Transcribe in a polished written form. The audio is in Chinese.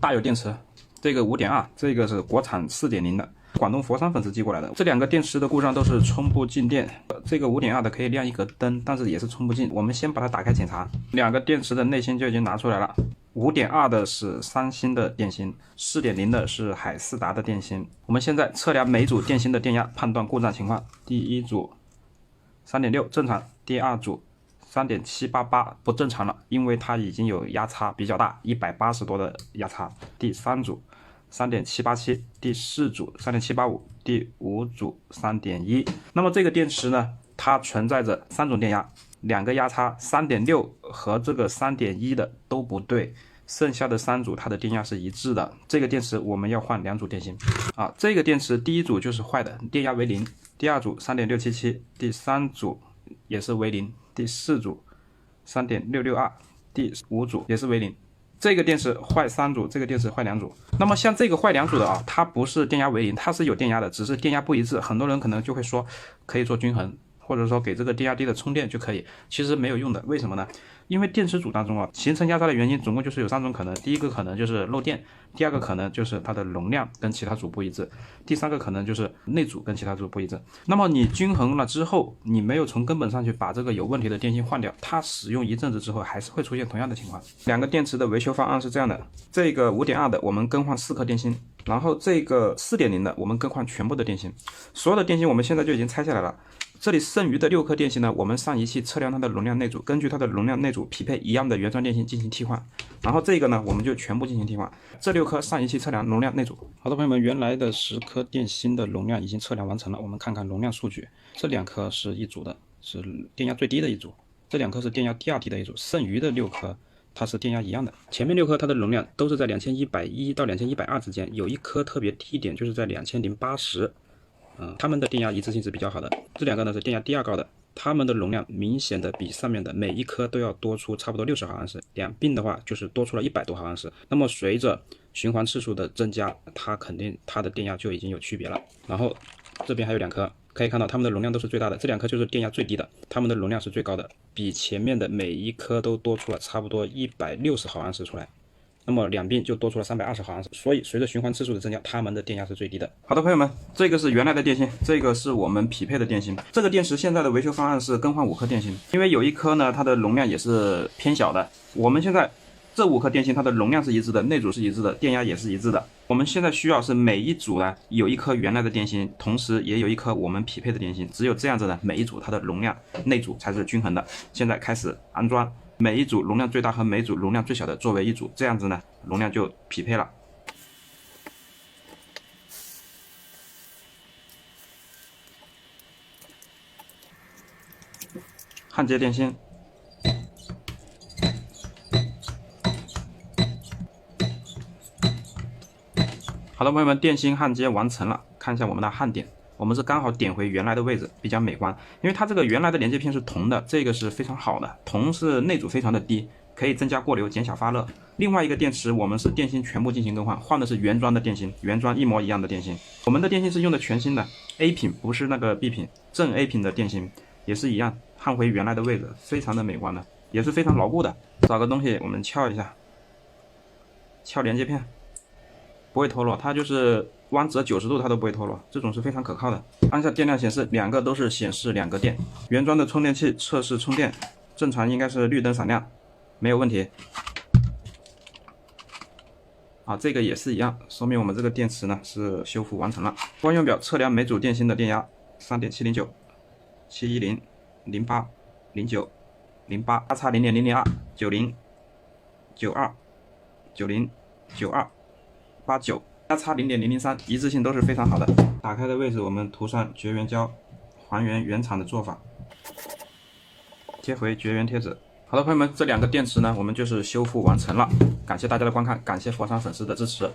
大有电池，这个5.2，这个是国产4.0的，广东佛山粉丝寄过来的。这两个电池的故障都是充不进电，这个5.2的可以亮一格灯，但是也是充不进。我们先把它打开检查，两个电池的内芯就已经拿出来了。5.2的是三星的电芯，4.0的是海思达的电芯。我们现在测量每组电芯的电压，判断故障情况。第一组3.6正常，第二组3.788不正常了，因为它已经有压差比较大，180多的压差。第三组3.787，第四组3.785，第五组3.1。那么这个电池呢，它存在着3种电压，两个压差，3.6和这个3.1的都不对，剩下的3组它的电压是一致的。这个电池我们要换2组电芯啊。这个电池第一组就是坏的，电压为0，第二组3.677，第三组也是为0，第四组3.662，第五组也是为0。这个电池坏3组，这个电池坏2组。那么像这个坏2组的啊，它不是电压为0，它是有电压的，只是电压不一致。很多人可能就会说可以做均衡，或者说给这个电压低的充电就可以，其实没有用的。为什么呢？因为电池组当中啊，形成压差的原因总共就是有3种可能。第一个可能就是漏电，第二个可能就是它的容量跟其他组不一致，第三个可能就是内组跟其他组不一致。那么你均衡了之后，你没有从根本上去把这个有问题的电芯换掉，它使用一阵子之后还是会出现同样的情况。两个电池的维修方案是这样的：这个5.2的我们更换4颗电芯，然后这个4.0的我们更换全部的电芯。所有的电芯我们现在就已经拆下来了。这里剩余的6颗电芯呢，我们上仪器测量它的容量内组，根据它的容量内组匹配一样的原装电芯进行替换。然后这个呢，我们就全部进行替换。这6颗上仪器测量容量内组。好的，朋友们，原来的10颗电芯的容量已经测量完成了。我们看看容量数据，这2颗是一组的，是电压最低的一组；这2颗是电压第2低的一组，剩余的6颗它是电压一样的。前面6颗它的容量都是在2110到2120之间，有一颗特别低一点，就是在2080。它们的电压一致性是比较好的。这2个呢是电压第2高的，它们的容量明显的比上面的每一颗都要多出差不多60毫安时，两并的话就是多出了100多毫安时。那么随着循环次数的增加，它肯定它的电压就已经有区别了。然后这边还有2颗，可以看到它们的容量都是最大的，这2颗就是电压最低的，它们的容量是最高的，比前面的每一颗都多出了差不多160毫安时出来。那么两并就多出了320毫安时，所以随着循环次数的增加，它们的电压是最低的。好的，朋友们，这个是原来的电芯，这个是我们匹配的电芯。这个电池现在的维修方案是更换5颗电芯，因为有一颗呢，它的容量也是偏小的。我们现在这5颗电芯，它的容量是一致的，内组是一致的，电压也是一致的。我们现在需要是每一组呢有一颗原来的电芯，同时也有一颗我们匹配的电芯，只有这样子呢，每一组它的容量内组才是均衡的。现在开始安装。每一组容量最大和每组容量最小的作为一组，这样子呢，容量就匹配了。焊接电芯，好的，朋友们，电芯焊接完成了，看一下我们的焊点。我们是刚好点回原来的位置，比较美观。因为它这个原来的连接片是铜的，这个是非常好的，铜是内阻非常的低，可以增加过流，减小发热。另外一个电池，我们是电芯全部进行更换，换的是原装的电芯，原装一模一样的电芯。我们的电芯是用的全新的 A 品，不是那个 B 品，正 A 品的电芯也是一样，焊回原来的位置，非常的美观的，也是非常牢固的。找个东西我们撬一下，撬连接片，不会脱落，它就是弯折90度它都不会脱落，这种是非常可靠的。按下电量显示，2个都是显示2个电。原装的充电器测试充电，正常应该是绿灯闪亮，没有问题。啊，这个也是一样，说明我们这个电池呢是修复完成了。光用表测量每组电芯的电压3.709、710、08、09、08，压差0.002、90、92、90、92、89。压差0.003，一致性都是非常好的。打开的位置我们涂上绝缘胶，还原原厂的做法，贴回绝缘贴纸。好的，朋友们，这2个电池呢，我们就是修复完成了。感谢大家的观看，感谢佛山粉丝的支持。